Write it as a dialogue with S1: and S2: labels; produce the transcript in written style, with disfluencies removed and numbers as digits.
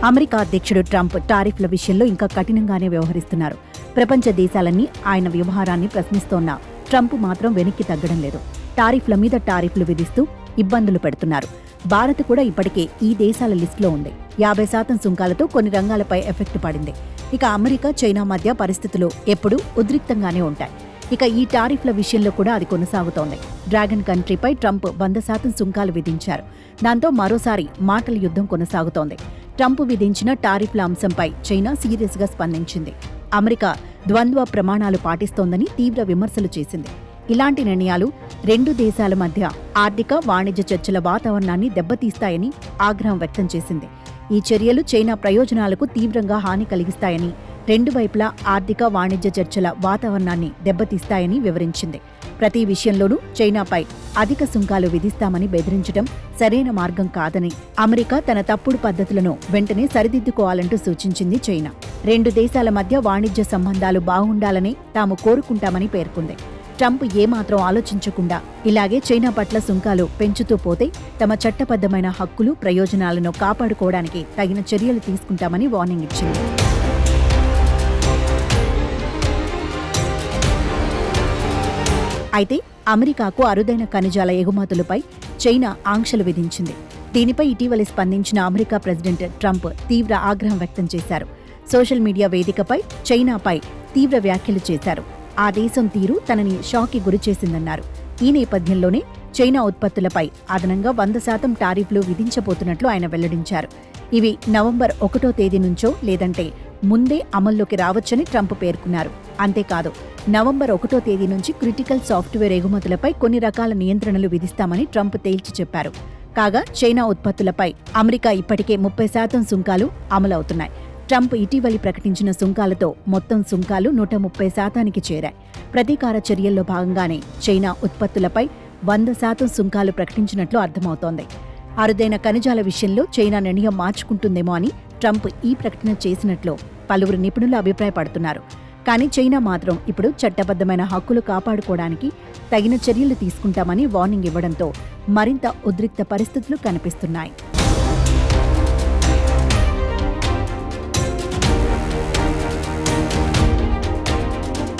S1: America అధ్యక్షుడు Trump టారిఫ్ల విషయంలో ఇంకా కఠినంగానే వ్యవహరిస్తున్నారు. ప్రపంచ దేశాలన్నీ ఆయన వ్యవహారాన్ని ప్రశ్నిస్తోన్న ట్రంప్ మాత్రం వెనక్కి తగ్గడం లేదు. టారిఫ్ల మీద టారిఫ్లు విధిస్తూ ఇబ్బందులు పెడుతున్నారు. భారత్ కూడా ఇప్పటికే ఈ దేశాల లిస్టులో ఉంది. 50% సుంకాలతో కొన్ని రంగాలపై ఎఫెక్ట్ పడింది. ఇక అమెరికా, చైనా మధ్య పరిస్థితులు ఎప్పుడూ ఉద్రిక్తంగానే ఉంటాయి. ఇక ఈ టారిఫ్ల విషయంలో కూడా అది కొనసాగుతోంది. డ్రాగన్ కంట్రీపై ట్రంప్ 100% సుంకాలు విధించారు. దాంతో మరోసారి మాటల యుద్ధం కొనసాగుతోంది. ట్రంప్ విధించిన టారిఫ్ల అంశంపై చైనా సీరియస్గా స్పందించింది. అమెరికా ద్వంద్వ ప్రమాణాలు పాటిస్తోందని తీవ్ర విమర్శలు చేసింది. ఇలాంటి నిర్ణయాలు రెండు దేశాల మధ్య ఆర్థిక, వాణిజ్య చర్చల వాతావరణాన్ని దెబ్బతీస్తాయని ఆగ్రహం వ్యక్తం చేసింది. ఈ చర్యలు చైనా ప్రయోజనాలకు తీవ్రంగా హాని కలిగిస్తాయని, రెండు వైపులా ఆర్థిక, వాణిజ్య చర్చల వాతావరణాన్ని దెబ్బతీస్తాయని వివరించింది. ప్రతి విషయంలోనూ చైనాపై అధిక సుంకాలు విధిస్తామని బెదిరించడం సరైన మార్గం కాదని, అమెరికా తన తప్పుడు పద్ధతులను వెంటనే సరిదిద్దుకోవాలంటూ సూచించింది చైనా. రెండు దేశాల మధ్య వాణిజ్య సంబంధాలు బాగుండాలని తాము కోరుకుంటామని పేర్కొంది. ట్రంప్ ఏమాత్రం ఆలోచించకుండా ఇలాగే చైనా పట్ల సుంకాలు పెంచుతూ పోతే తమ చట్టబద్ధమైన హక్కులు, ప్రయోజనాలను కాపాడుకోవడానికి తగిన చర్యలు తీసుకుంటామని వార్నింగ్ ఇచ్చింది. అయితే అమెరికాకు అరుదైన ఖనిజాల ఎగుమతులపై చైనా ఆంక్షలు విధించింది. దీనిపై ఇటీవల స్పందించిన అమెరికా ప్రెసిడెంట్ ట్రంప్ తీవ్ర ఆగ్రహం వ్యక్తం చేశారు. సోషల్ మీడియా వేదికపై చైనాపై తీవ్ర వ్యాఖ్యలు చేశారు. ఆ దేశం తీరు తనని షాక్కి గురిచేసిందన్నారు. ఈ నేపథ్యంలోనే చైనా ఉత్పత్తులపై అదనంగా 100% టారిఫ్లు విధించబోతున్నట్లు ఆయన వెల్లడించారు. ఇవి నవంబర్ 1వ తేదీ నుంచో లేదంటే ముందే అమల్లోకి రావచ్చని ట్రంప్ పేర్కొన్నారు. అంతేకాదు, నవంబర్ 1వ తేదీ నుంచి క్రిటికల్ సాఫ్ట్వేర్ ఎగుమతులపై కొన్ని రకాల నియంత్రణలు విధిస్తామని ట్రంప్ తేల్చి చెప్పారు. కాగా చైనా ఉత్పత్తులపై అమెరికా ఇప్పటికే 30% సుంకాలు అమలవుతున్నాయి. ట్రంప్ ఇటీవలి ప్రకటించిన సుంకాలతో మొత్తం సుంకాలు 130%కి చేరాయి. ప్రతీకార చర్యల్లో భాగంగానే చైనా ఉత్పత్తులపై 100% సుంకాలు ప్రకటించినట్లు అర్థమవుతోంది. అరుదైన ఖనిజాల విషయంలో చైనా నిర్ణయం మార్చుకుంటుందేమో అని ట్రంప్ ఈ ప్రకటన చేసినట్లు పలువురు నిపుణులు అభిప్రాయపడుతున్నారు. కానీ చైనా మాత్రం ఇప్పుడు చట్టబద్ధమైన హక్కులు కాపాడుకోవడానికి తగిన చర్యలు తీసుకుంటామని వార్నింగ్ ఇవ్వడంతో మరింత ఉద్రిక్త పరిస్థితులు కనిపిస్తున్నాయి.